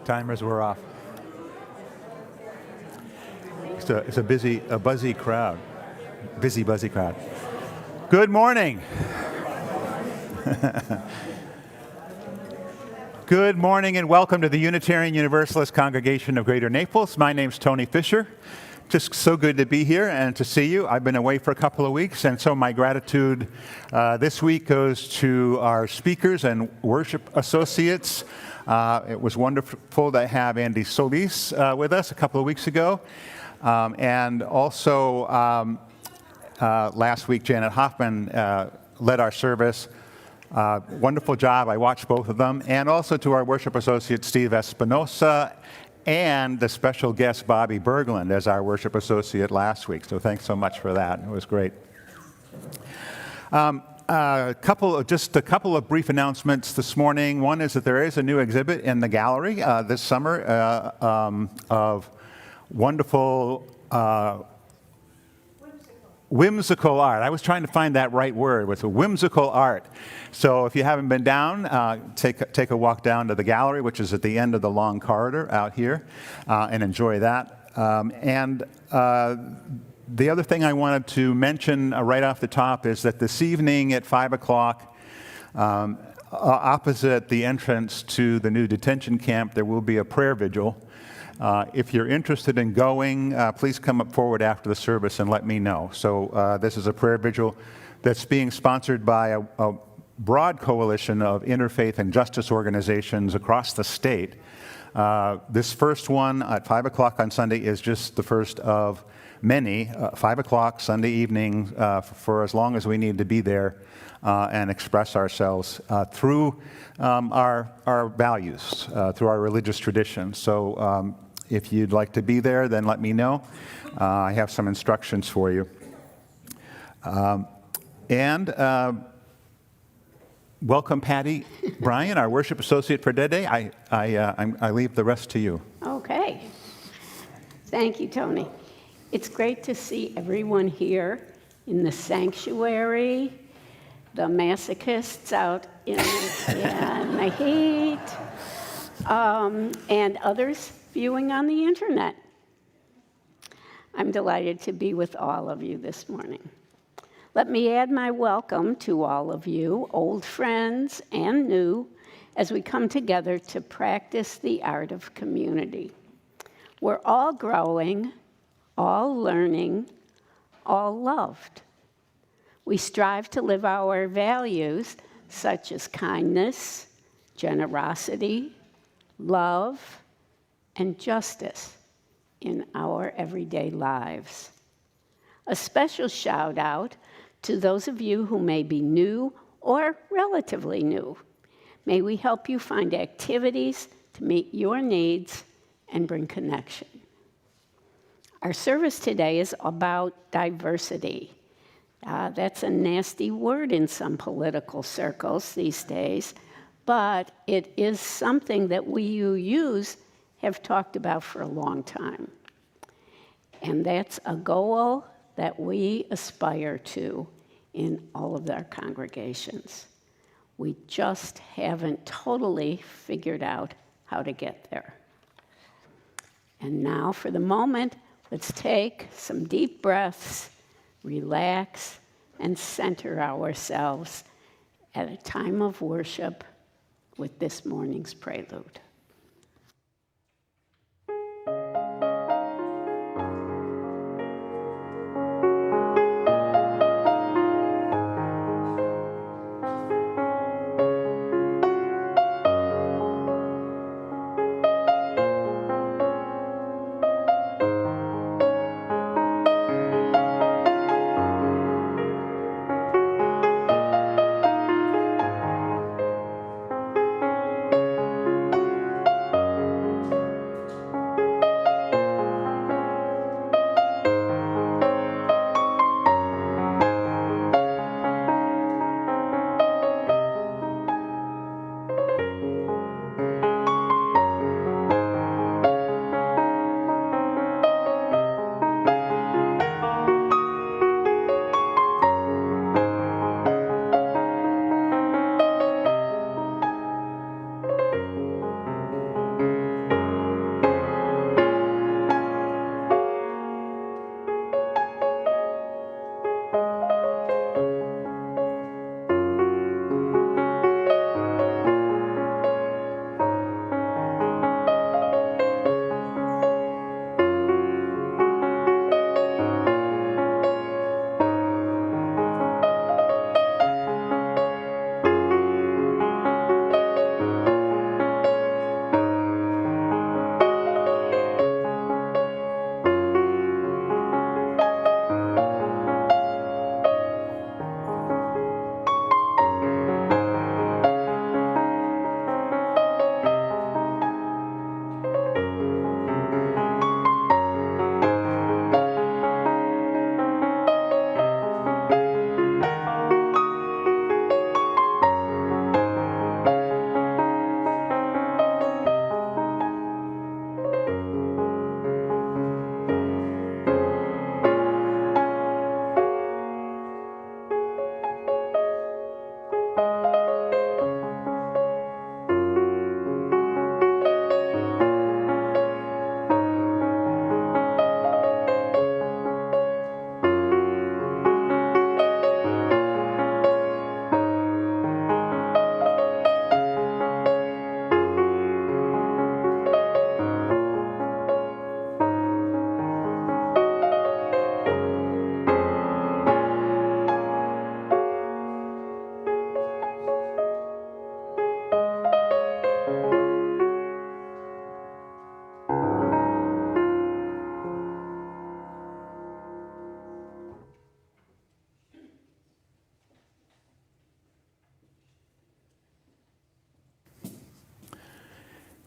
Timers were off. It's a buzzy crowd. Busy, buzzy crowd. Good morning. Good morning and welcome to the Unitarian Universalist Congregation of Greater Naples. My name's Tony Fisher. Just so good to be here and to see you. I've been away for a couple of weeks, and so my gratitude this week goes to our speakers and worship associates. It was wonderful to have Andy Solis with us a couple of weeks ago. And also last week, Janet Hoffman led our service. Wonderful job. I watched both of them. And also to our worship associate, Steve Espinosa, and the special guest, Bobby Berglund, as our worship associate last week. So thanks so much for that. It was great. Just a couple of brief announcements this morning. One is that there is a new exhibit in the gallery this summer of wonderful whimsical art. I was trying to find that right word. With a whimsical art. So if you haven't been down, take a walk down to the gallery, which is at the end of the long corridor out here, and enjoy that. The other thing I wanted to mention right off the top is that this evening at 5 o'clock, opposite the entrance to the new detention camp, there will be a prayer vigil. If you're interested in going, please come up forward after the service and let me know. So this is a prayer vigil that's being sponsored by a broad coalition of interfaith and justice organizations across the state. This first one at 5 o'clock on Sunday is just the first of many. 5 o'clock Sunday evening for as long as we need to be there and express ourselves through our values, through our religious traditions. So if you'd like to be there, then let me know. I have some instructions for you. Welcome, Patty Bryan, our worship associate for today. I leave the rest to you. Okay. Thank you, Tony. It's great to see everyone here in the sanctuary, the masochists out in the heat, and others viewing on the internet. I'm delighted to be with all of you this morning. Let me add my welcome to all of you, old friends and new, as we come together to practice the art of community. We're all growing, all learning, all loved. We strive to live our values such as kindness, generosity, love, and justice in our everyday lives. A special shout out to those of you who may be new or relatively new. May we help you find activities to meet your needs and bring connection. Our service today is about diversity. That's a nasty word in some political circles these days, but it is something that we who use have talked about for a long time. And that's a goal that we aspire to in all of our congregations. We just haven't totally figured out how to get there. And now, for the moment, let's take some deep breaths, relax, and center ourselves at a time of worship with this morning's prelude.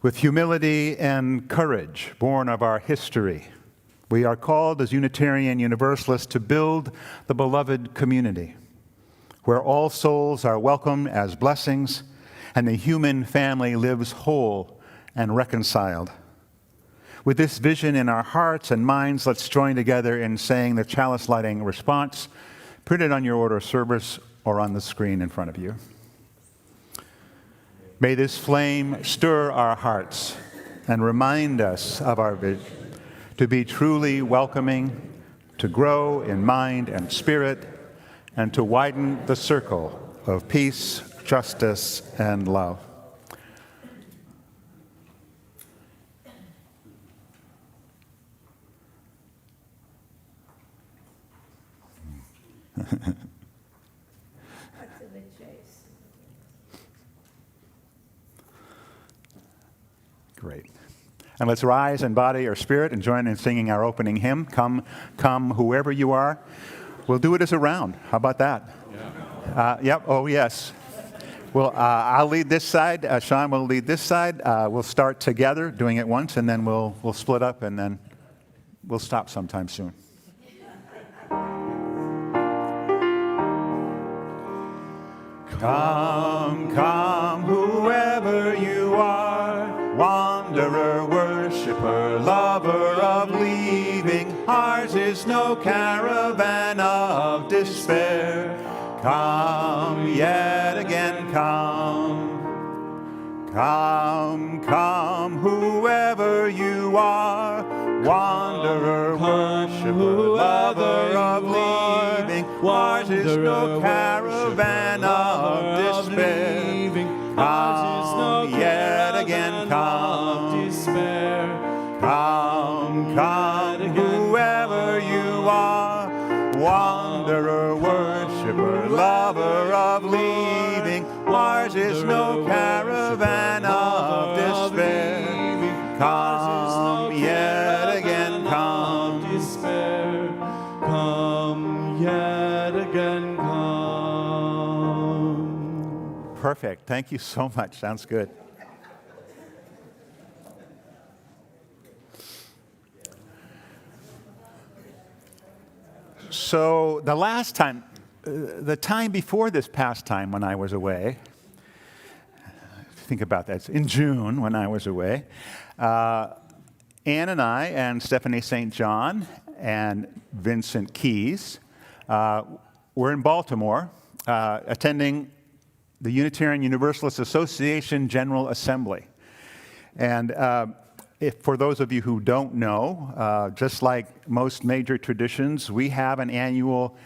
with humility and courage born of our history. We are called as Unitarian Universalists to build the beloved community, where all souls are welcome as blessings and the human family lives whole and reconciled. With this vision in our hearts and minds, let's join together in saying the chalice lighting response, printed on your order of service or on the screen in front of you. May this flame stir our hearts and remind us of our vision to be truly welcoming, to grow in mind and spirit, and to widen the circle of peace, justice, and love. Great. And let's rise in body or spirit and join in singing our opening hymn, Come, Come, Whoever You Are. We'll do it as a round. How about that? Yeah. Yep. Oh, yes. Well, I'll lead this side. Sean will lead this side. We'll start together doing it once, and then we'll split up, and then we'll stop sometime soon. Come, come, whoever you are, wanderer, worshiper, lover of leaving. Ours is no caravan of despair. Come, yet again come. Come, come, whoever you are, wanderer, worshiper, lover of leaving. Ours is no caravan of despair. Come, yet again come. Come, come, whoever you are, wanderer, worshiper, lover of leaving. Ours is no caravan of despair. Come, yet again come. Come, yet again come. Perfect. Thank you so much. Sounds good. So the last time, the time before this past time when I was away, think about that, it's in June when I was away, Ann and I and Stephanie St. John and Vincent Keys were in Baltimore attending the Unitarian Universalist Association General Assembly. And for those of you who don't know, just like most major traditions, we have an annual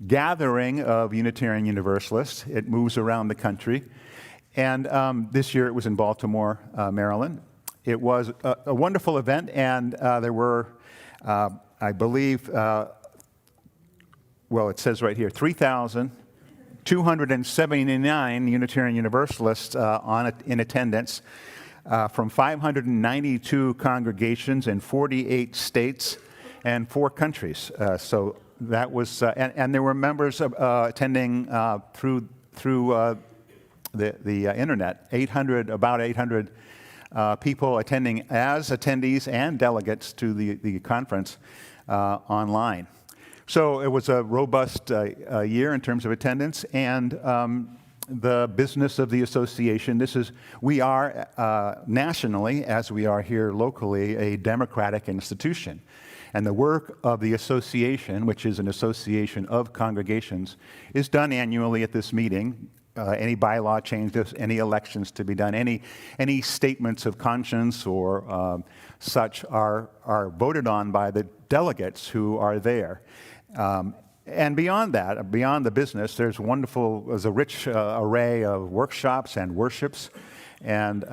gathering of Unitarian Universalists. It moves around the country. And this year it was in Baltimore, Maryland. It was a wonderful event, and there were, I believe, well, it says right here, 3,279 Unitarian Universalists in attendance. From 592 congregations in 48 states and 4 countries. So that was, and there were members attending through the internet. About 800 people attending as attendees and delegates to the conference online. So it was a robust year in terms of attendance and. The business of the association. We are nationally, as we are here locally, a democratic institution. And the work of the association, which is an association of congregations, is done annually at this meeting. Any bylaw changes, any elections to be done, any statements of conscience or such are voted on by the delegates who are there. And beyond that, beyond the business, there's a rich array of workshops and worships, and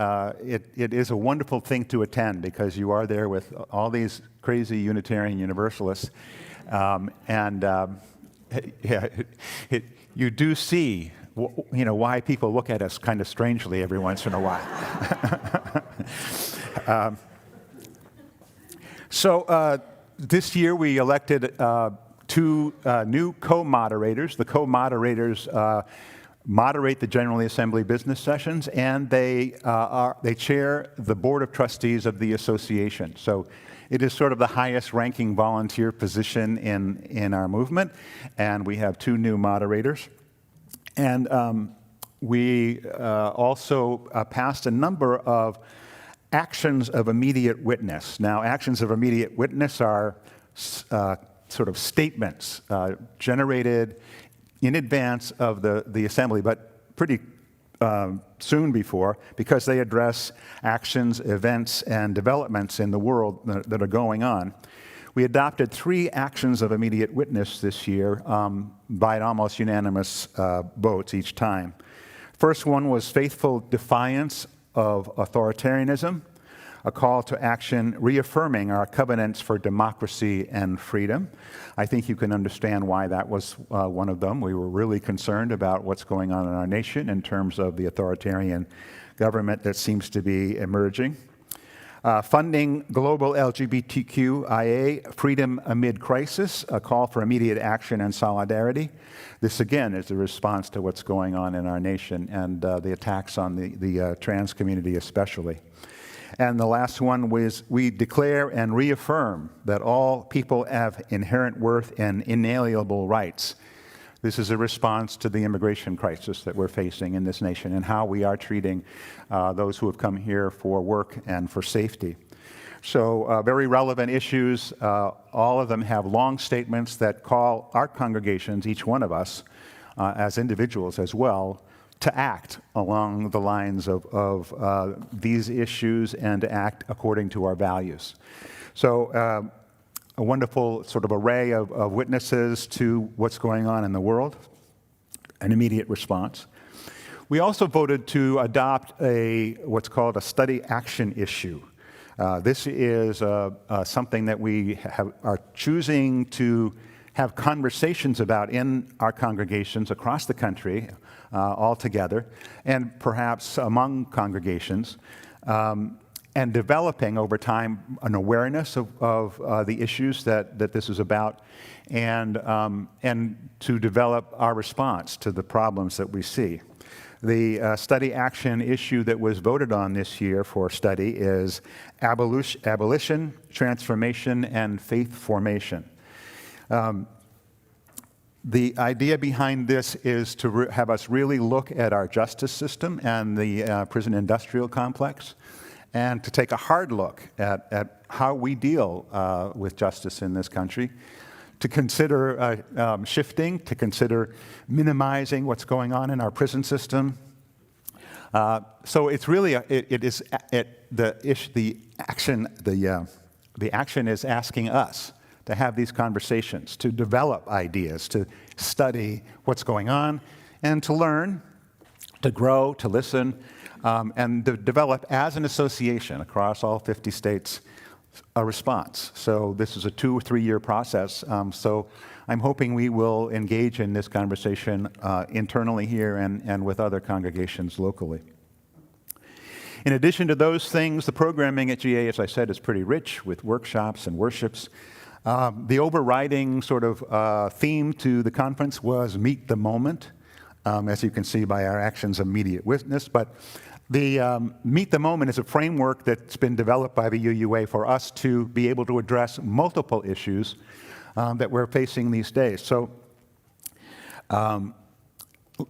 it is a wonderful thing to attend because you are there with all these crazy Unitarian Universalists, you do see, why people look at us kind of strangely every once in a while. So this year we elected 2 new co-moderators. The co-moderators moderate the General Assembly business sessions, and they chair the Board of Trustees of the association. So it is sort of the highest ranking volunteer position in our movement, and we have 2 new moderators. And we also passed a number of actions of immediate witness. Now, actions of immediate witness are sort of statements generated in advance of the assembly, but pretty soon before, because they address actions, events, and developments in the world that are going on. We adopted 3 actions of immediate witness this year by almost unanimous votes each time. First one was faithful defiance of authoritarianism, a call to action reaffirming our covenants for democracy and freedom. I think you can understand why that was one of them. We were really concerned about what's going on in our nation in terms of the authoritarian government that seems to be emerging. Funding global LGBTQIA freedom amid crisis, a call for immediate action and solidarity. This, again, is a response to what's going on in our nation and the attacks on the trans community especially. And the last one was, we declare and reaffirm that all people have inherent worth and inalienable rights. This is a response to the immigration crisis that we're facing in this nation and how we are treating those who have come here for work and for safety. So very relevant issues. All of them have long statements that call our congregations, each one of us, as individuals as well, to act along the lines of these issues and to act according to our values. So a wonderful sort of array of witnesses to what's going on in the world, an immediate response. We also voted to adopt what's called a study action issue. This is something that we are choosing to have conversations about in our congregations across the country all together, and perhaps among congregations, and developing over time an awareness of the issues that this is about, and to develop our response to the problems that we see. The study action issue that was voted on this year for study is abolition, transformation, and faith formation. The idea behind this is to have us really look at our justice system and the prison industrial complex, and to take a hard look at how we deal with justice in this country, to consider shifting, to consider minimizing what's going on in our prison system. So it's really the action is asking us to have these conversations, to develop ideas, to study what's going on, and to learn, to grow, to listen, and to develop as an association across all 50 states a response. So this is a 2 or 3 year process. So I'm hoping we will engage in this conversation internally here and with other congregations locally. In addition to those things, the programming at GA, as I said, is pretty rich with workshops and worships. The overriding sort of theme to the conference was Meet the Moment, as you can see by our actions of immediate witness. But the Meet the Moment is a framework that's been developed by the UUA for us to be able to address multiple issues that we're facing these days. So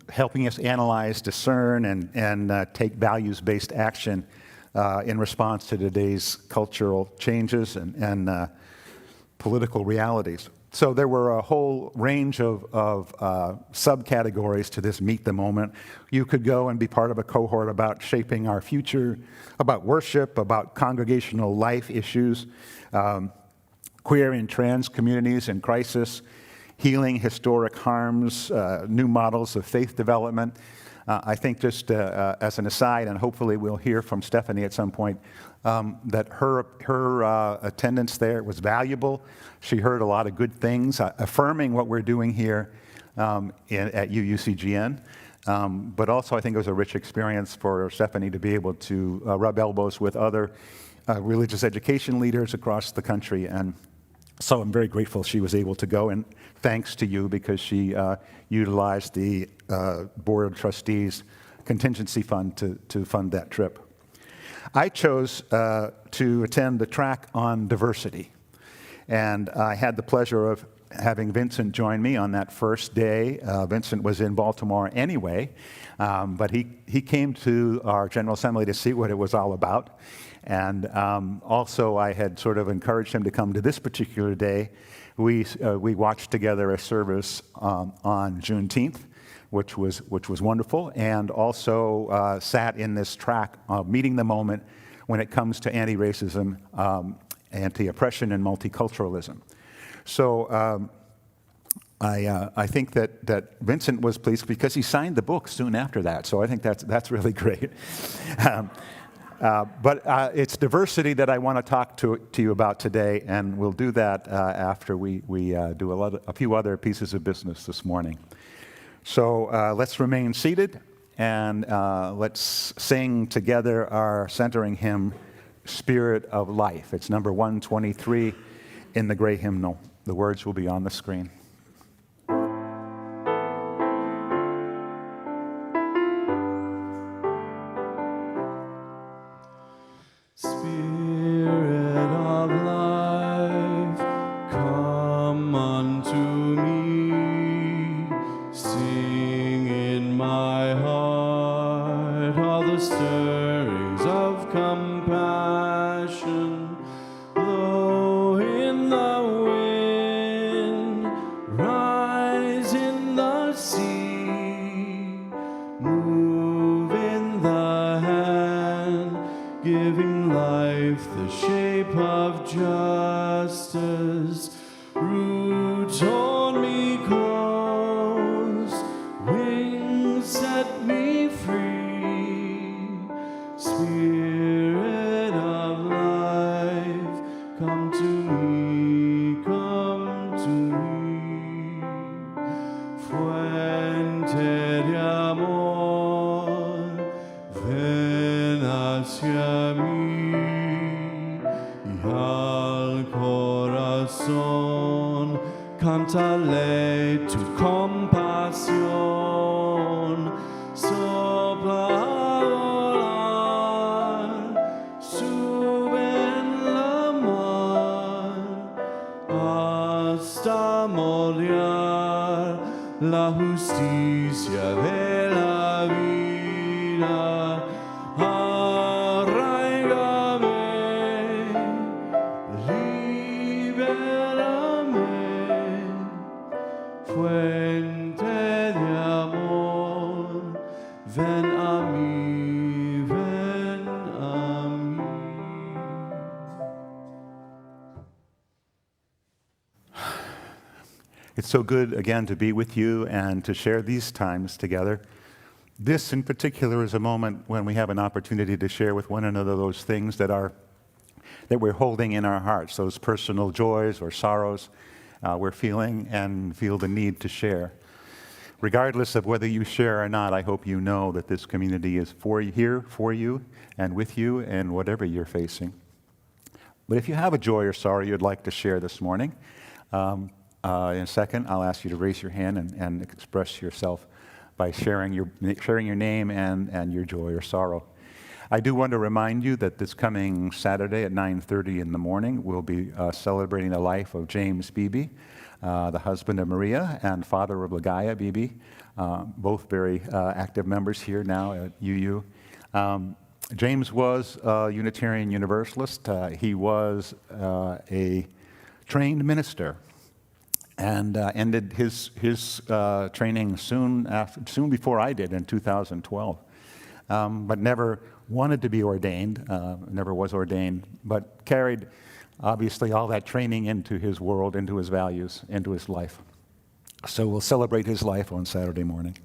helping us analyze, discern, and take values-based action in response to today's cultural changes and political realities. So there were a whole range of subcategories to this Meet the Moment. You could go and be part of a cohort about shaping our future, about worship, about congregational life issues, queer and trans communities in crisis, healing historic harms, new models of faith development. I think just as an aside, and hopefully we'll hear from Stephanie at some point, that her attendance there was valuable. She heard a lot of good things, affirming what we're doing here at UUCGN. But also I think it was a rich experience for Stephanie to be able to rub elbows with other religious education leaders across the country and So I'm very grateful she was able to go, and thanks to you because she utilized the Board of Trustees contingency fund to fund that trip. I chose to attend the track on diversity, and I had the pleasure of having Vincent join me on that first day. Vincent was in Baltimore anyway, but he came to our General Assembly to see what it was all about. And also, I had sort of encouraged him to come to this particular day. We watched together a service on Juneteenth, which was wonderful, and also sat in this track, meeting the moment when it comes to anti-racism, anti-oppression, and multiculturalism. So I think that Vincent was pleased because he signed the book soon after that. So I think that's really great. But it's diversity that I want to talk to you about today, and we'll do that after we do a few other pieces of business this morning. So let's remain seated, and let's sing together our centering hymn, Spirit of Life. It's number 123 in the gray hymnal. The words will be on the screen. Spirit of life, come unto me. Sing in my heart all the stirrings of compassion. Blow in the wind, rise in the sea, move in the hand, giving life the shape of justice. Roots hold me close, wings set me free. Spirit of life, come to me, come to me. Fuente de amor, ven hacia mí, y al corazón cántale tu compasión. Sopla a volar, sube en la mar, hasta moldear la justicia de la vida. Arraigame, libérame, fuente de amor, ven a mí, ven a mí. It's so good, again, to be with you and to share these times together. This, in particular, is a moment when we have an opportunity to share with one another those things that we're holding in our hearts, those personal joys or sorrows we're feeling and feel the need to share. Regardless of whether you share or not, I hope you know that this community is here for you and with you and whatever you're facing. But if you have a joy or sorrow you'd like to share this morning, in a second, I'll ask you to raise your hand and express yourself by sharing your name and your joy or sorrow. I do want to remind you that this coming Saturday at 9:30 in the morning, we'll be celebrating the life of James Beebe, the husband of Maria and father of Ligaya Beebe, both very active members here now at UU. James was a Unitarian Universalist. He was a trained minister, and ended his training soon before I did in 2012, but never wanted to be ordained, never was ordained, but carried obviously all that training into his world, into his values, into his life. So we'll celebrate his life on Saturday morning.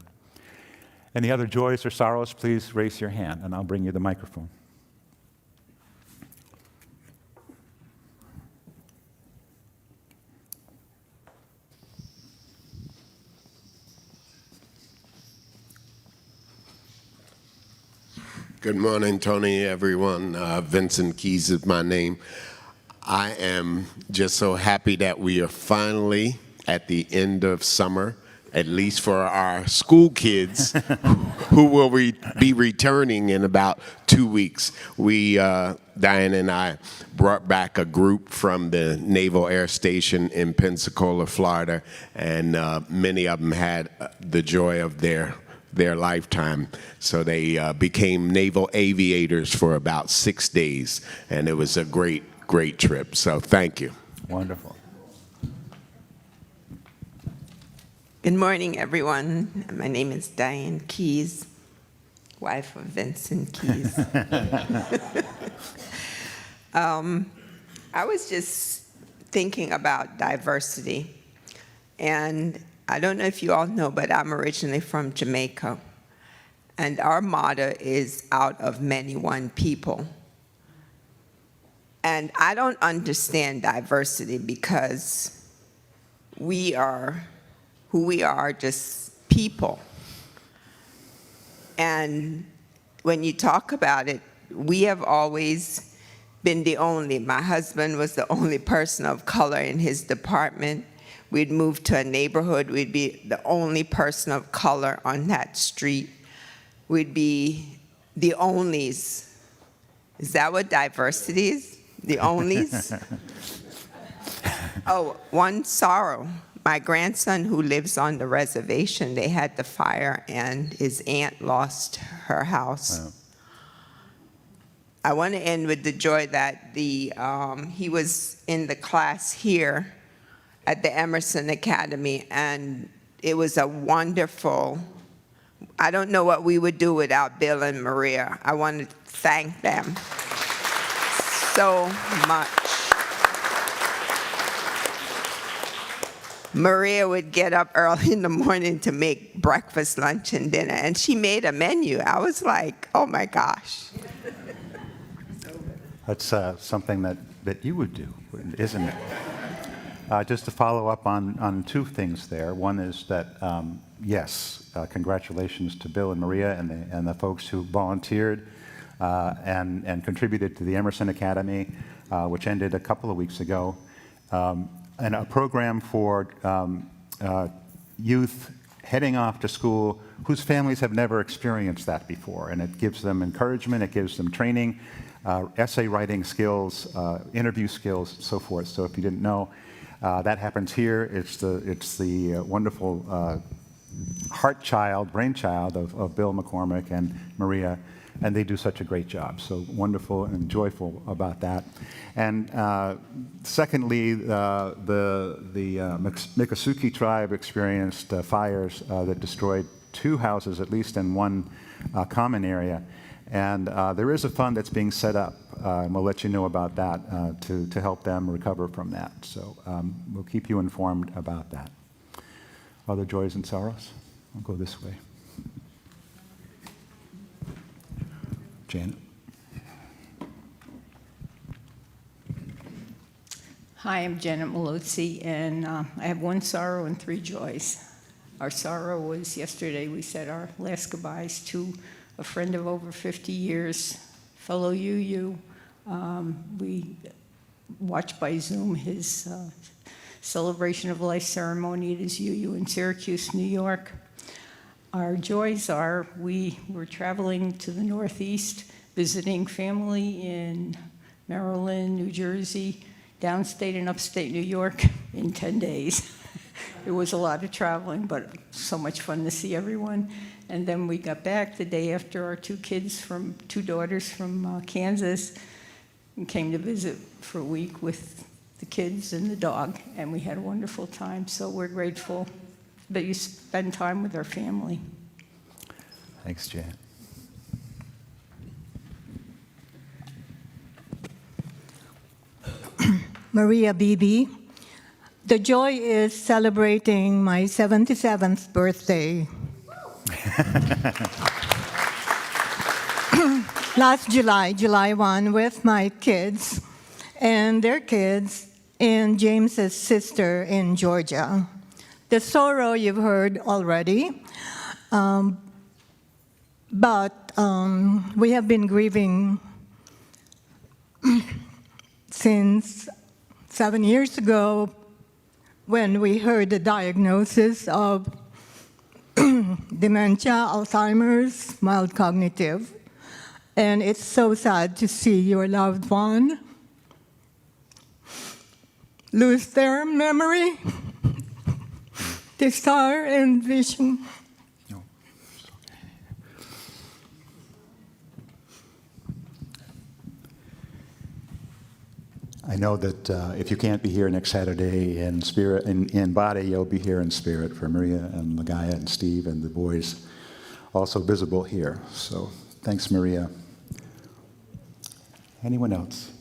Any other joys or sorrows, please raise your hand and I'll bring you the microphone. Good morning, Tony, everyone. Vincent Keys is my name. I am just so happy that we are finally at the end of summer, at least for our school kids who will be returning in about 2 weeks. Diane and I brought back a group from the Naval Air Station in Pensacola, Florida, and many of them had the joy of their lifetime. So they became naval aviators for about 6 days, and it was a great trip. So thank you. Wonderful. Good morning, everyone. My name is Diane Keys, wife of Vincent Keys. I was just thinking about diversity, and I don't know if you all know, but I'm originally from Jamaica, and our motto is out of many, one people. And I don't understand diversity because we are who we are, just people. And when you talk about it, we have always been the only. My husband was the only person of color in his department. We'd move to a neighborhood, we'd be the only person of color on that street. We'd be the onlys. Is that what diversity is? The onlys? Oh, one sorrow. My grandson who lives on the reservation, they had the fire and his aunt lost her house. Wow. I want to end with the joy that he was in the class here at the Emerson Academy, and it was a wonderful, I don't know what we would do without Bill and Maria. I want to thank them so much. Maria would get up early in the morning to make breakfast, lunch, and dinner, and she made a menu. I was like, oh my gosh. That's something that you would do, isn't it? Just to follow up on two things there. One is that, yes, congratulations to Bill and Maria and the folks who volunteered and contributed to the Emerson Academy, which ended a couple of weeks ago, and a program for youth heading off to school whose families have never experienced that before. And it gives them encouragement, it gives them training, essay writing skills, interview skills, so forth. So if you didn't know, that happens here. It's the wonderful brainchild of Bill McCormick and Maria, and they do such a great job. So wonderful and joyful about that. And secondly, the Miccosukee tribe experienced fires that destroyed 2 houses, at least in one common area. And there is a fund that's being set up, and we'll let you know about that to help them recover from that. So we'll keep you informed about that. Other joys and sorrows? I'll go this way. Janet. Hi, I'm Janet Malozzi, and I have 1 sorrow and 3 joys. Our sorrow was yesterday we said our last goodbyes to a friend of over 50 years, fellow UU. We watched by Zoom his celebration of life ceremony at his UU in Syracuse, New York. Our joys are we were traveling to the Northeast, visiting family in Maryland, New Jersey, downstate and upstate New York in 10 days. It was a lot of traveling, but so much fun to see everyone. And then we got back the day after our 2 daughters from Kansas and came to visit for a week with the kids and the dog, and we had a wonderful time. So we're grateful that you spend time with our family. Thanks, Jan. Maria Beebe. The joy is celebrating my 77th birthday. Last July 1, with my kids and their kids and James's sister in Georgia. The sorrow you've heard already, but we have been grieving since 7 years ago when we heard the diagnosis of dementia, Alzheimer's, mild cognitive. And it's so sad to see your loved one lose their memory, desire, and vision. I know that if you can't be here next Saturday in spirit, in body, you'll be here in spirit for Maria and Magaya and Steve and the boys, also visible here. So thanks, Maria. Anyone else?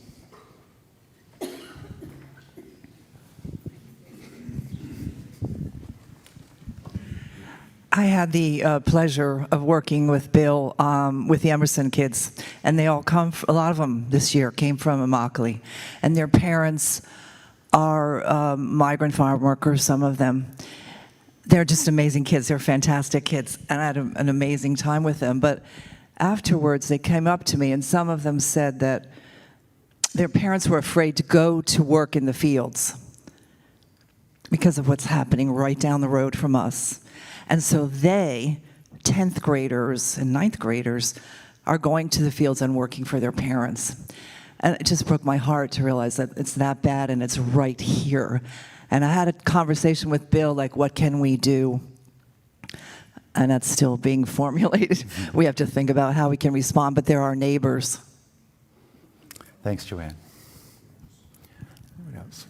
I had the pleasure of working with Bill with the Emerson kids, and they all a lot of them this year came from Immokalee, and their parents are migrant farm workers, some of them. They're just amazing kids. They're fantastic kids, and I had an amazing time with them. But afterwards, they came up to me, and some of them said that their parents were afraid to go to work in the fields because of what's happening right down the road from us. And so they, 10th graders and 9th graders, are going to the fields and working for their parents. And it just broke my heart to realize that it's that bad and it's right here. And I had a conversation with Bill, like, what can we do? And that's still being formulated. We have to think about how we can respond, but they're our neighbors. Thanks, Joanne. What else?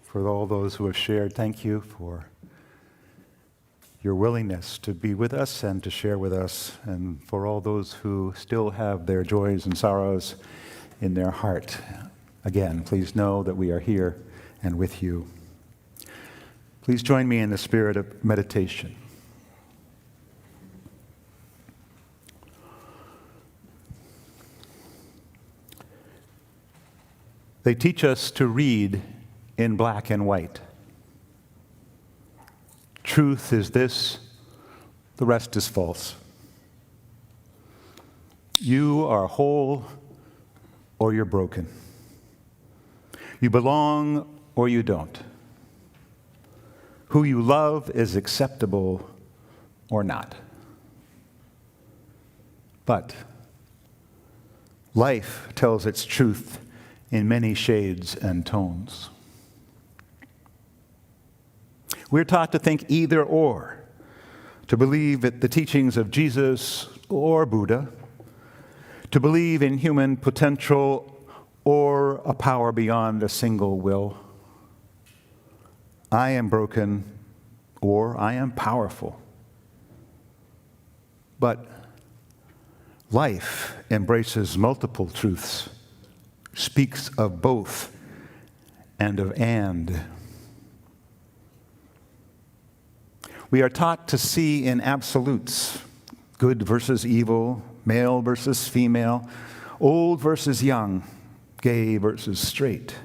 For all those who have shared, thank you for your willingness to be with us and to share with us, and for all those who still have their joys and sorrows in their heart. Again, please know that we are here and with you. Please join me in the spirit of meditation. They teach us to read in black and white. Truth is this, the rest is false. You are whole or you're broken. You belong or you don't. Who you love is acceptable or not. But life tells its truth in many shades and tones. We're taught to think either or, to believe in the teachings of Jesus or Buddha, to believe in human potential or a power beyond a single will. I am broken or I am powerful. But life embraces multiple truths, speaks of both and of and. We are taught to see in absolutes, good versus evil, male versus female, old versus young, gay versus straight.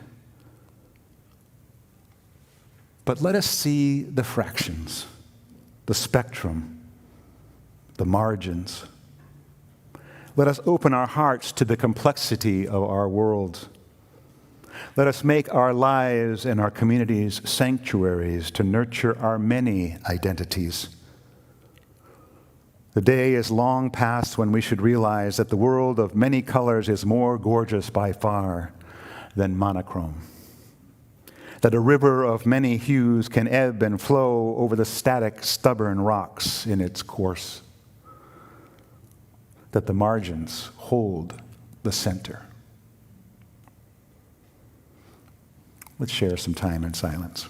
But let us see the fractions, the spectrum, the margins. Let us open our hearts to the complexity of our world. Let us make our lives and our communities sanctuaries to nurture our many identities. The day is long past when we should realize that the world of many colors is more gorgeous by far than monochrome. That a river of many hues can ebb and flow over the static, stubborn rocks in its course. That the margins hold the center. Let's share some time in silence.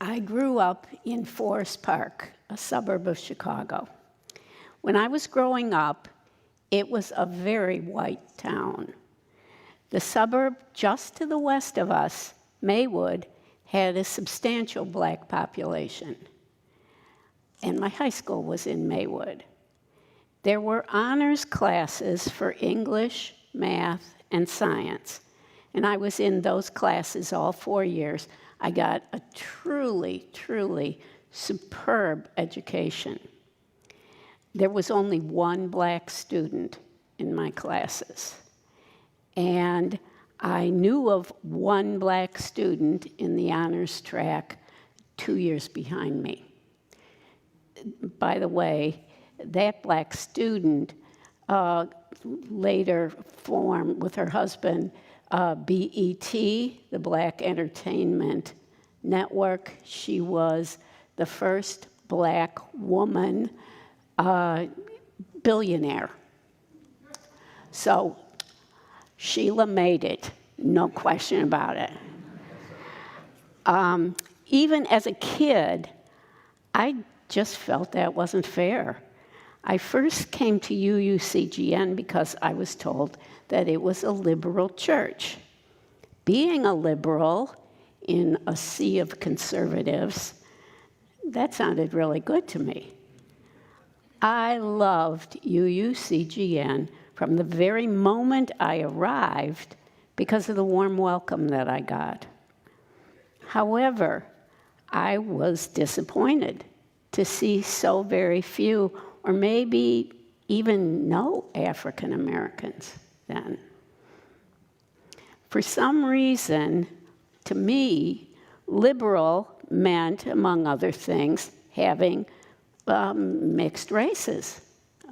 I grew up in Forest Park, a suburb of Chicago. When I was growing up, it was a very white town. The suburb just to the west of us, Maywood, had a substantial black population. And my high school was in Maywood. There were honors classes for English, math, and science. And I was in those classes all 4 years. I got a truly, truly superb education. There was only one black student in my classes. And I knew of one black student in the honors track 2 years behind me. By the way, that black student later formed with her husband BET, the Black Entertainment Network. She was the first black woman billionaire. So Sheila made it, no question about it. Even as a kid, I just felt that wasn't fair. I first came to UUCGN because I was told that it was a liberal church. Being a liberal in a sea of conservatives, that sounded really good to me. I loved UUCGN from the very moment I arrived because of the warm welcome that I got. However, I was disappointed to see so very few, or maybe even no African Americans then. For some reason, to me, liberal meant, among other things, having mixed races,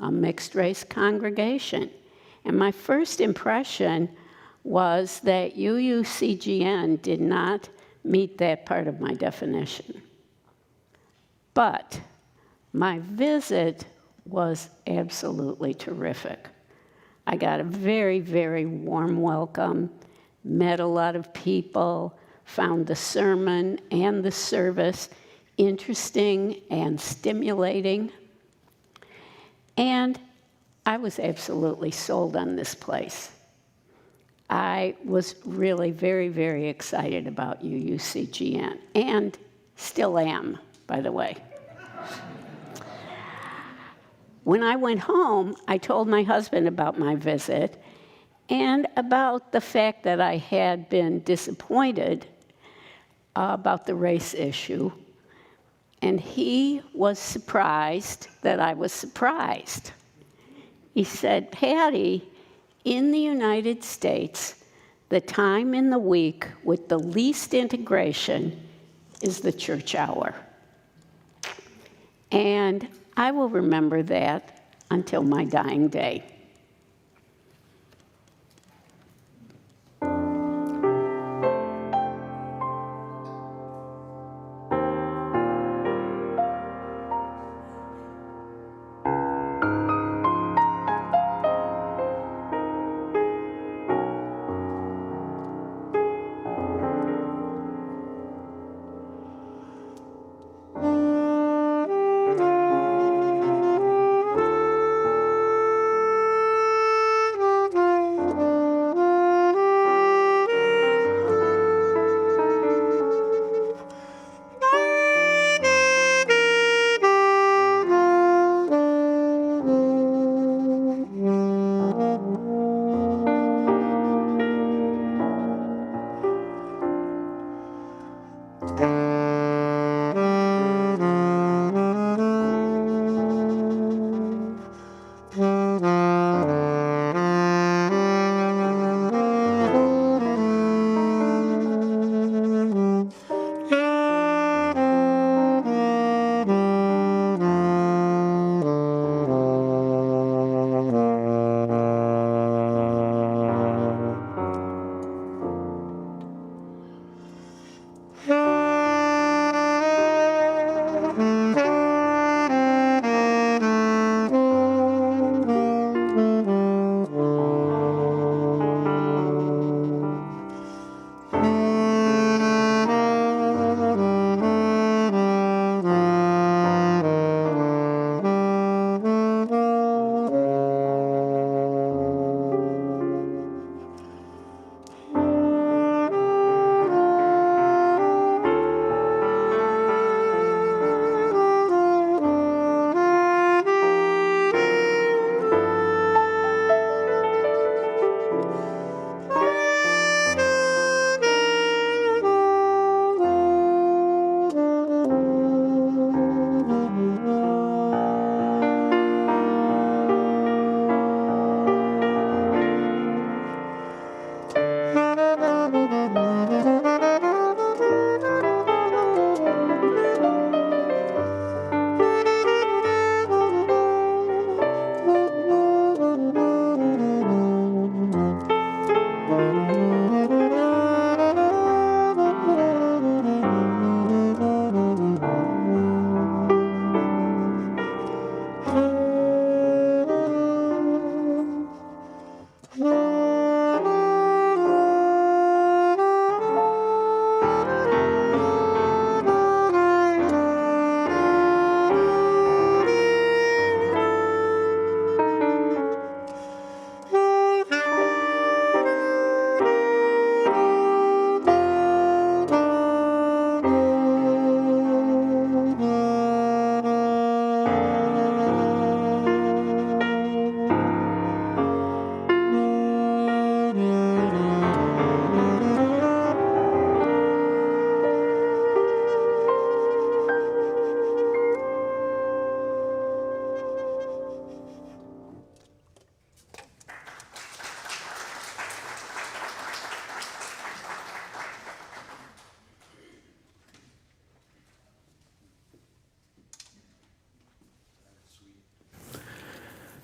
a mixed race congregation. And my first impression was that UUCGN did not meet that part of my definition. But my visit was absolutely terrific. I got a very, very warm welcome, met a lot of people, found the sermon and the service interesting and stimulating. And I was absolutely sold on this place. I was really very, very excited about UUCGN, and still am, by the way. When I went home, I told my husband about my visit and about the fact that I had been disappointed about the race issue. And he was surprised that I was surprised. He said, Patty, in the United States, the time in the week with the least integration is the church hour. And I will remember that until my dying day.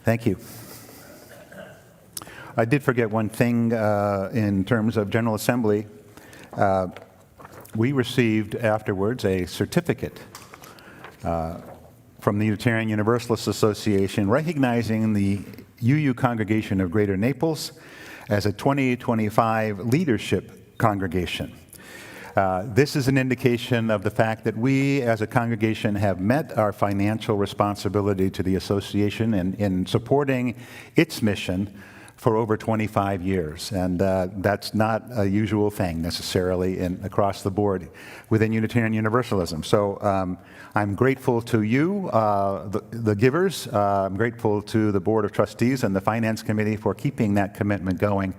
Thank you. I did forget one thing in terms of General Assembly. We received afterwards a certificate from the Unitarian Universalist Association recognizing the UU Congregation of Greater Naples as a 2025 leadership congregation. This is an indication of the fact that we as a congregation have met our financial responsibility to the association in supporting its mission for over 25 years. And that's not a usual thing necessarily across the board within Unitarian Universalism. So I'm grateful to you, the givers. I'm grateful to the Board of Trustees and the Finance Committee for keeping that commitment going.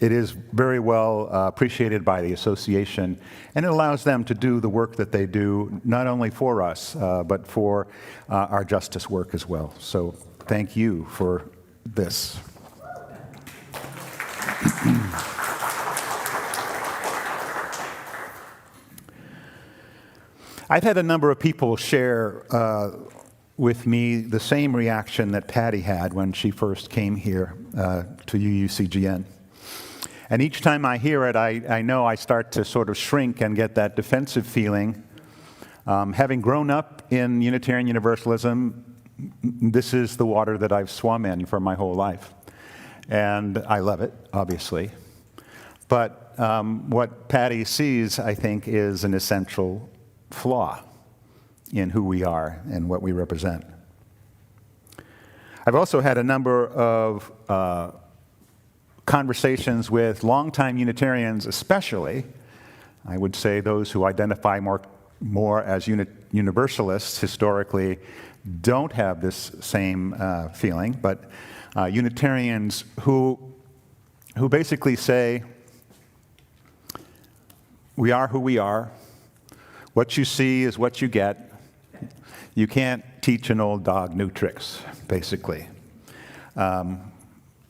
It is very well appreciated by the association, and it allows them to do the work that they do, not only for us, but for our justice work as well. So thank you for this. I've had a number of people share with me the same reaction that Patty had when she first came here to UUCGN. And each time I hear it, I know I start to sort of shrink and get that defensive feeling. Having grown up in Unitarian Universalism, this is the water that I've swum in for my whole life. And I love it, obviously. But what Patty sees, I think, is an essential flaw in who we are and what we represent. I've also had a number of conversations with longtime Unitarians, especially, I would say those who identify more as Universalists historically don't have this same feeling, but Unitarians who basically say, we are who we are. What you see is what you get. You can't teach an old dog new tricks, basically.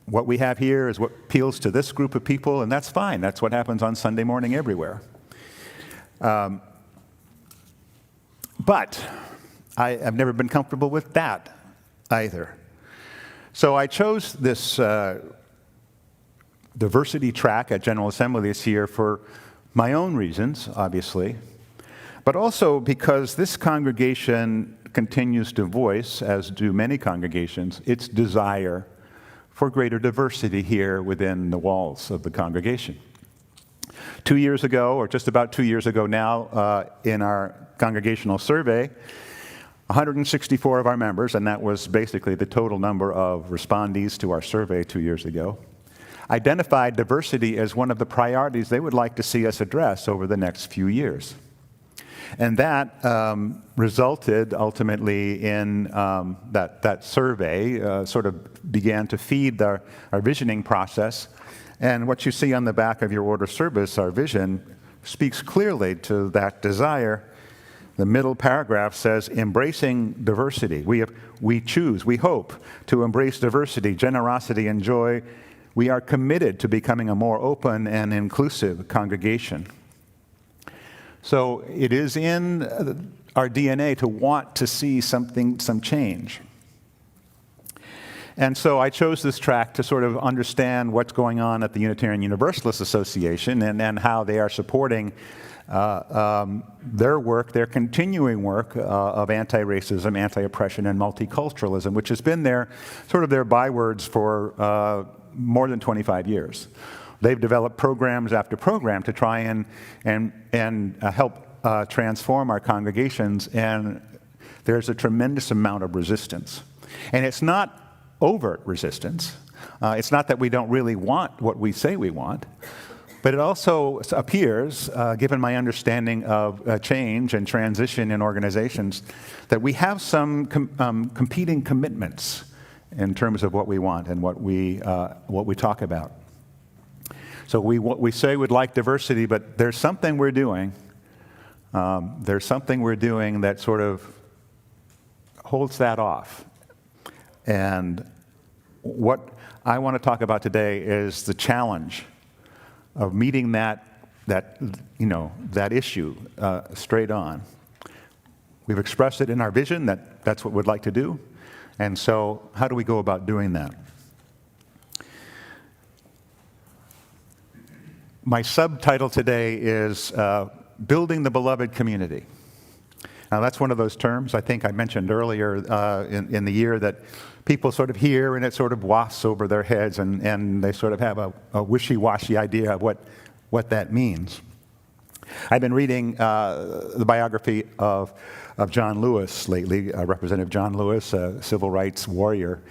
What we have here is what appeals to this group of people, and that's fine. That's what happens on Sunday morning everywhere. But I have never been comfortable with that either. So I chose this diversity track at General Assembly this year for my own reasons, obviously, but also because this congregation continues to voice, as do many congregations, its desire for greater diversity here within the walls of the congregation. 2 years ago, or just about 2 years ago now, in our congregational survey, 164 of our members, and that was basically the total number of respondees to our survey 2 years ago, identified diversity as one of the priorities they would like to see us address over the next few years. And that resulted ultimately in that survey sort of began to feed our visioning process. And what you see on the back of your order of service, our vision, speaks clearly to that desire. The middle paragraph says, embracing diversity. We hope to embrace diversity, generosity, and joy. We are committed to becoming a more open and inclusive congregation. So it is in our DNA to want to see some change. And so I chose this track to sort of understand what's going on at the Unitarian Universalist Association and how they are supporting their work, their continuing work of anti-racism, anti-oppression, and multiculturalism, which has been their bywords for more than 25 years. They've developed programs after program to try and help transform our congregations, and there's a tremendous amount of resistance. And it's not overt resistance. It's not that we don't really want what we say we want, but it also appears, given my understanding of change and transition in organizations, that we have some competing commitments in terms of what we want and what we talk about. So we say we'd like diversity, but there's something we're doing. There's something we're doing that sort of holds that off. And what I want to talk about today is the challenge of meeting that issue straight on. We've expressed it in our vision that that's what we'd like to do. And so how do we go about doing that? My subtitle today is Building the Beloved Community. Now, that's one of those terms I think I mentioned earlier in the year that people sort of hear and it sort of wafts over their heads and they sort of have a wishy-washy idea of what that means. I've been reading the biography of John Lewis lately, Representative John Lewis, a civil rights warrior.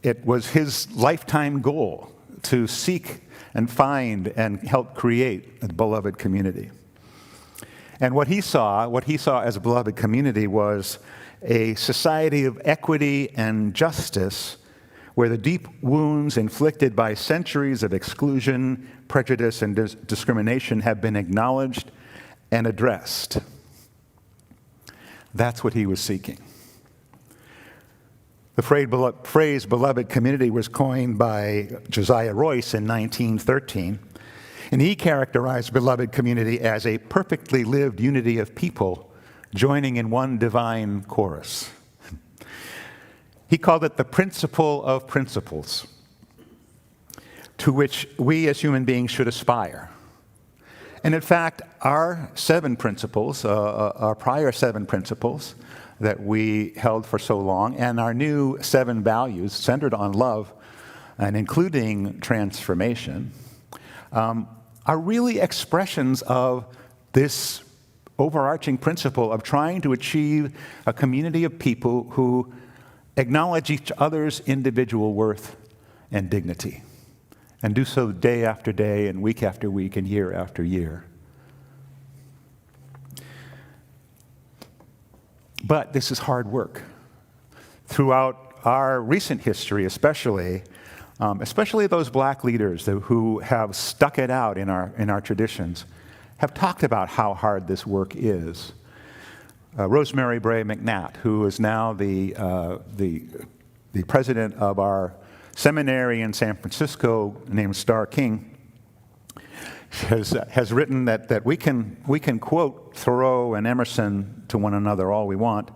It was his lifetime goal to seek and find and help create a beloved community. And what he saw as a beloved community was a society of equity and justice where the deep wounds inflicted by centuries of exclusion, prejudice, and discrimination have been acknowledged and addressed. That's what he was seeking. The phrase beloved community was coined by Josiah Royce in 1913, and he characterized beloved community as a perfectly lived unity of people joining in one divine chorus. He called it the principle of principles to which we as human beings should aspire. And in fact, our 7 principles, our prior 7 principles that we held for so long, and our new 7 values centered on love and including transformation, are really expressions of this overarching principle of trying to achieve a community of people who acknowledge each other's individual worth and dignity, and do so day after day and week after week and year after year. But this is hard work. Throughout our recent history, especially those black leaders who have stuck it out in our traditions, have talked about how hard this work is. Rosemary Bray McNatt, who is now the president of our seminary in San Francisco named Starr King, has written that we can quote Thoreau and Emerson to one another all we want.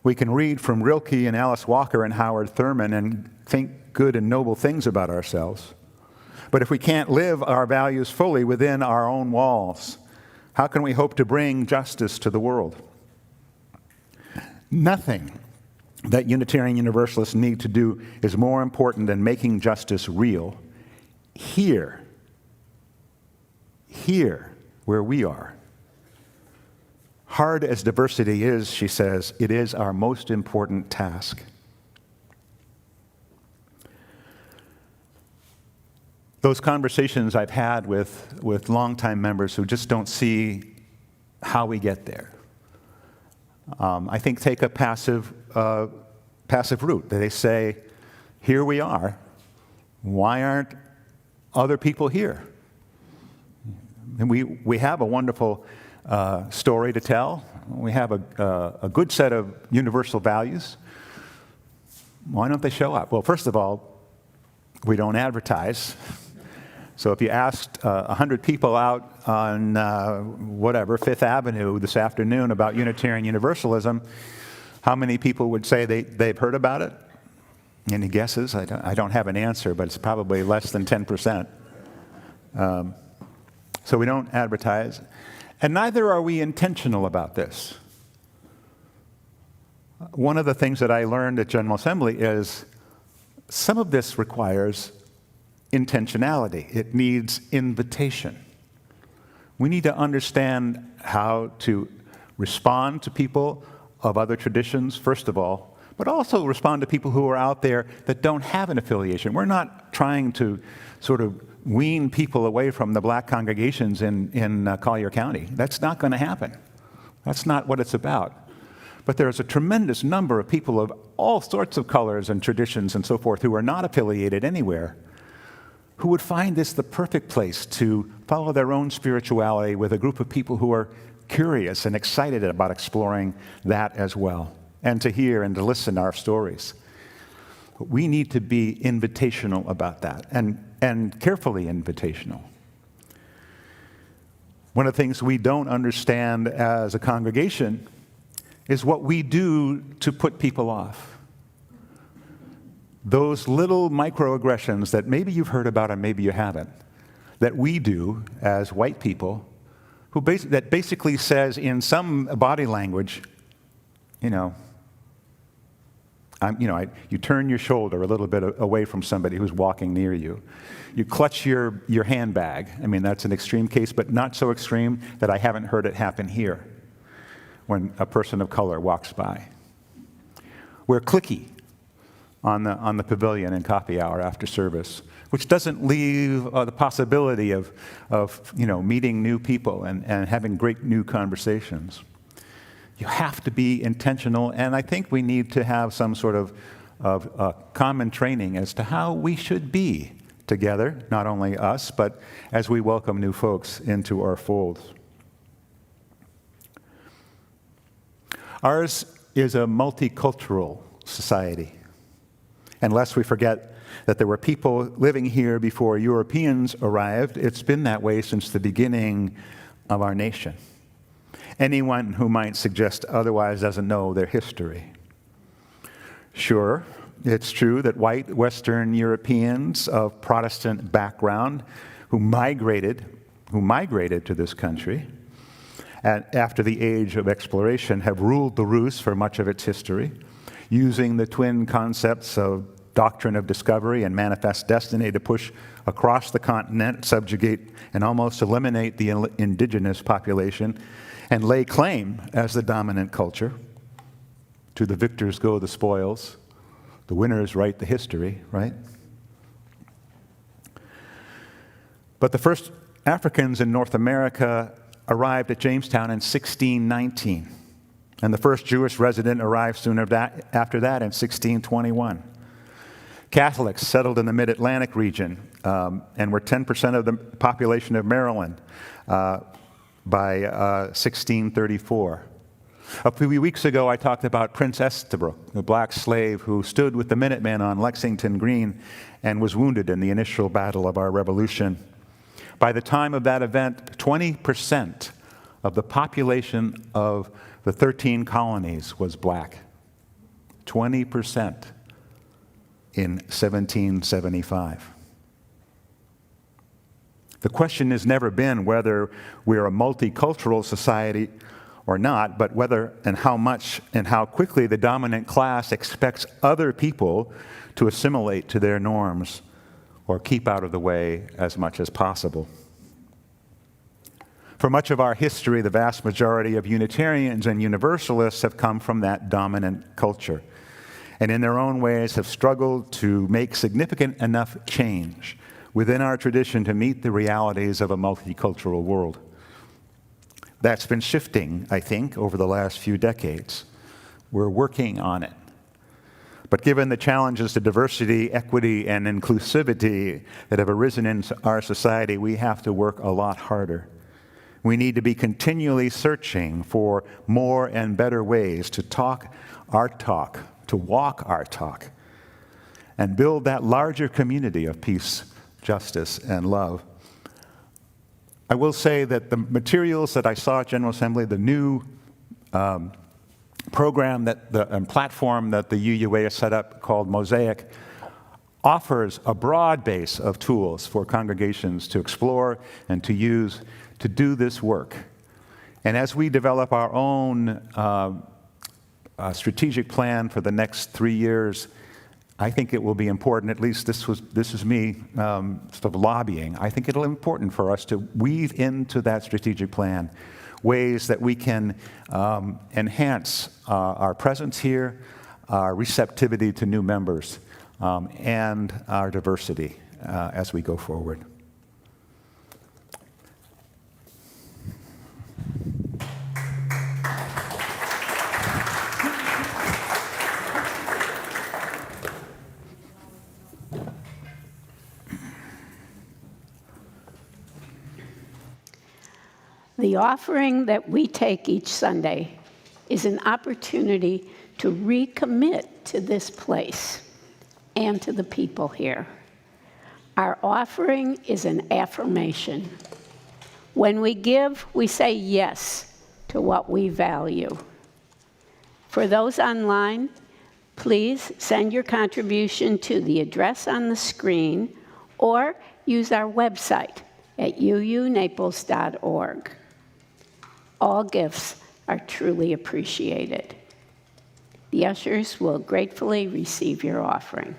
We can read from Rilke and Alice Walker and Howard Thurman and think good and noble things about ourselves. But if we can't live our values fully within our own walls, how can we hope to bring justice to the world? Nothing that Unitarian Universalists need to do is more important than making justice real here where we are. Hard as diversity is, she says, it is our most important task. Those conversations I've had with longtime members who just don't see how we get there, I think take a passive route. They say, here we are. Why aren't other people here? And we have a wonderful story to tell. We have a good set of universal values. Why don't they show up? Well, first of all, we don't advertise. So if you asked 100 people out on, Fifth Avenue this afternoon about Unitarian Universalism, how many people would say they've heard about it? Any guesses? I don't have an answer, but it's probably less than 10%. So we don't advertise. And neither are we intentional about this. One of the things that I learned at General Assembly is some of this requires intentionality. It needs invitation. We need to understand how to respond to people of other traditions, first of all, but also respond to people who are out there that don't have an affiliation. We're not trying to sort of wean people away from the black congregations in Collier County. That's not going to happen. That's not what it's about. But there's a tremendous number of people of all sorts of colors and traditions and so forth who are not affiliated anywhere, who would find this the perfect place to follow their own spirituality with a group of people who are curious and excited about exploring that as well, and to hear and to listen to our stories. But we need to be invitational about that, and carefully invitational. One of the things we don't understand as a congregation is what we do to put people off. those little microaggressions that maybe you've heard about and maybe you haven't, that we do as white people, that basically says in some body language, you turn your shoulder a little bit away from somebody who's walking near you. You clutch your handbag. I mean, that's an extreme case, but not so extreme that I haven't heard it happen here when a person of color walks by. We're cliquey on the pavilion in coffee hour after service, which doesn't leave the possibility of meeting new people and having great new conversations. You have to be intentional, and I think we need to have some sort of common training as to how we should be together, not only us, but as we welcome new folks into our folds. Ours is a multicultural society. And lest we forget that there were people living here before Europeans arrived, it's been that way since the beginning of our nation. Anyone who might suggest otherwise doesn't know their history. Sure, it's true that white Western Europeans of Protestant background who migrated to this country and after the age of exploration have ruled the roost for much of its history, using the twin concepts of doctrine of discovery and manifest destiny to push across the continent, subjugate, and almost eliminate the indigenous population, and lay claim as the dominant culture. To the victors go the spoils. The winners write the history, right? But the first Africans in North America arrived at Jamestown in 1619, and the first Jewish resident arrived soon after that in 1621. Catholics settled in the mid-Atlantic region and were 10% of the population of Maryland by 1634. A few weeks ago, I talked about Prince Estabrook, the black slave who stood with the Minutemen on Lexington Green and was wounded in the initial battle of our Revolution. By the time of that event, 20% of the population of the 13 colonies was black. 20% in 1775. The question has never been whether we're a multicultural society or not, but whether and how much and how quickly the dominant class expects other people to assimilate to their norms or keep out of the way as much as possible. For much of our history, the vast majority of Unitarians and Universalists have come from that dominant culture, and in their own ways have struggled to make significant enough change within our tradition to meet the realities of a multicultural world. That's been shifting, I think, over the last few decades. We're working on it. But given the challenges to diversity, equity, and inclusivity that have arisen in our society, we have to work a lot harder. We need to be continually searching for more and better ways to talk our talk, to walk our talk, and build that larger community of peace, justice, and love. I will say that the materials that I saw at General Assembly, the new program and platform that the UUA has set up called Mosaic, offers a broad base of tools for congregations to explore and to use to do this work. And as we develop our own strategic plan for the next 3 years, I think it will be important, at least this is me sort of lobbying, I think it'll be important for us to weave into that strategic plan ways that we can enhance our presence here, our receptivity to new members, and our diversity as we go forward. The offering that we take each Sunday is an opportunity to recommit to this place and to the people here. Our offering is an affirmation. When we give, we say yes to what we value. For those online, Please send your contribution to the address on the screen or use our website at uunaples.org. All gifts are truly appreciated. The ushers will gratefully receive your offering.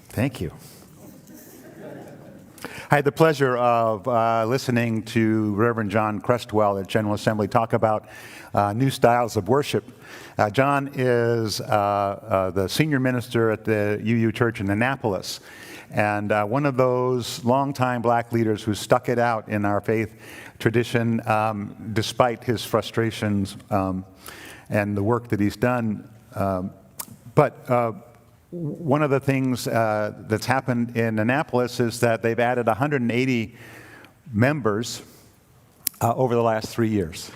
Thank you. I had the pleasure of listening to Reverend John Crestwell at General Assembly talk about new styles of worship. John is the senior minister at the UU Church in Annapolis, and one of those longtime black leaders who stuck it out in our faith tradition despite his frustrations and the work that he's done. But one of the things that's happened in Annapolis is that they've added 180 members over the last 3 years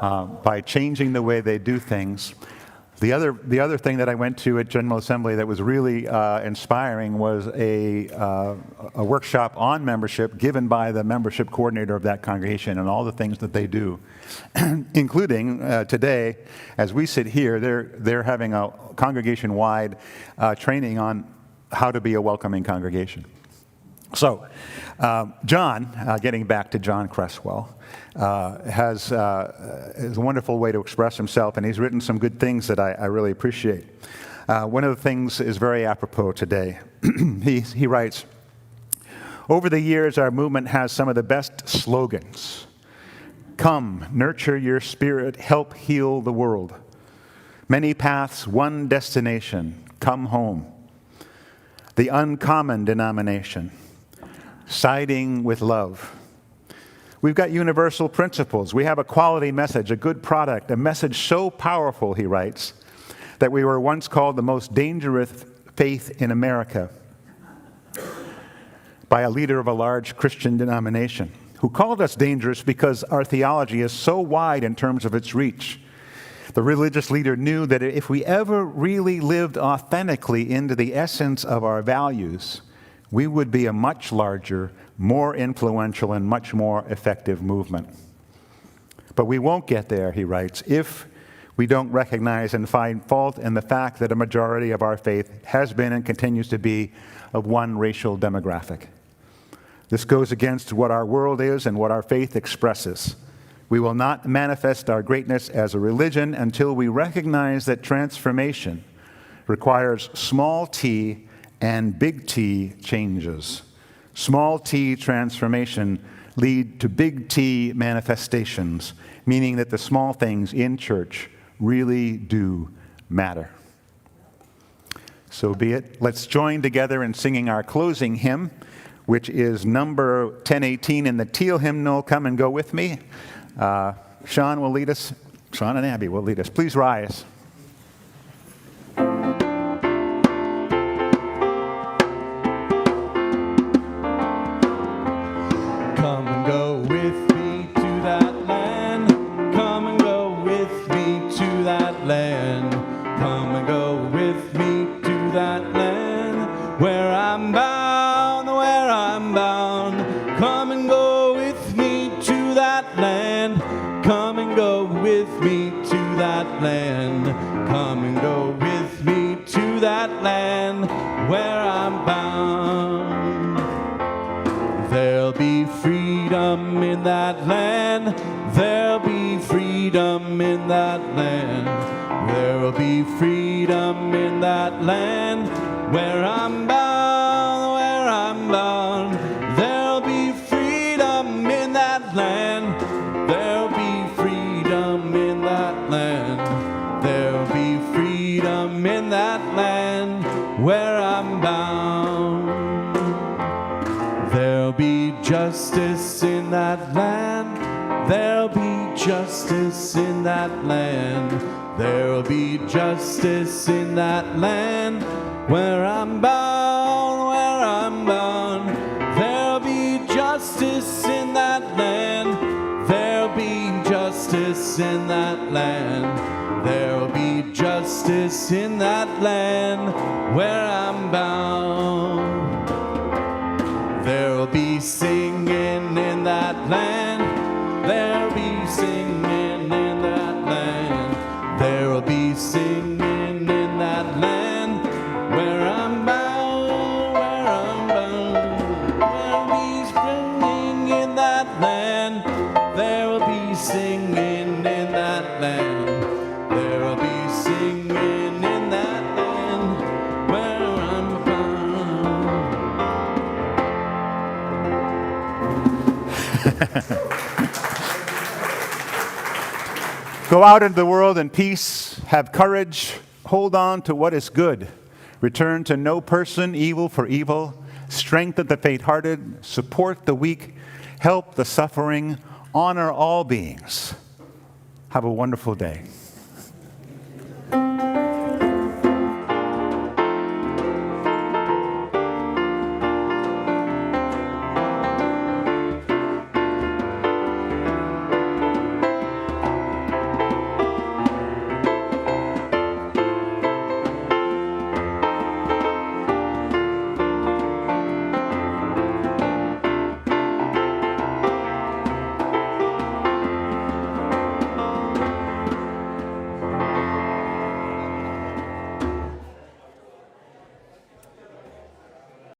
by changing the way they do things. The other thing that I went to at General Assembly that was really inspiring was a workshop on membership given by the membership coordinator of that congregation and all the things that they do, including today, as we sit here, they're having a congregation-wide training on how to be a welcoming congregation. So, John, getting back to John Cresswell, has a wonderful way to express himself, and he's written some good things that I really appreciate. One of the things is very apropos today. He writes, "Over the years, our movement has some of the best slogans. Come, nurture your spirit, help heal the world. Many paths, one destination, come home. The uncommon denomination, siding with love. We've got universal principles. We have a quality message, a good product, a message so powerful," he writes, "that we were once called the most dangerous faith in America by a leader of a large Christian denomination, who called us dangerous because our theology is so wide in terms of its reach. The religious leader knew that if we ever really lived authentically into the essence of our values, we would be a much larger, more influential, and much more effective movement. But we won't get there," he writes, "if we don't recognize and find fault in the fact that a majority of our faith has been and continues to be of one racial demographic. This goes against what our world is and what our faith expresses. We will not manifest our greatness as a religion until we recognize that transformation requires small t and big T changes. Small t transformation lead to big T manifestations, meaning that the small things in church really do matter." So be it. Let's join together in singing our closing hymn, which is number 1018 in the Teal hymnal. Come and go with me. Sean will lead us. Sean and Abby will lead us. Please rise. Come and go with me to that land. Come and go with me to that land. Come and go with me to that land where I'm bound, where I'm bound. Come and go with me to that land. Come and go with me to that land. Come and go with me to that land where I'm bound. There'll be freedom in that land. There'll be freedom in that land. There'll be freedom in that land where I'm bound, where I'm bound. There'll be freedom in that land. There'll be freedom in that land. There'll be freedom in that land where I'm bound. There'll be justice in that land. There'll be justice in that land. There'll be justice in that land where I'm bound, where I'm bound. There'll be justice in that land. There'll be justice in that land. There'll be justice in that land where I'm bound. There'll be singing in that land. There'll be singing in that land. There'll be singing in that land where I'm bound, where I'm bound. There'll be singing in that land. There'll be singing in that land. There'll be singing in that land where I'm bound. Go out into the world in peace, have courage, hold on to what is good, return to no person evil for evil, strengthen the faint-hearted, support the weak, help the suffering, honor all beings. Have a wonderful day.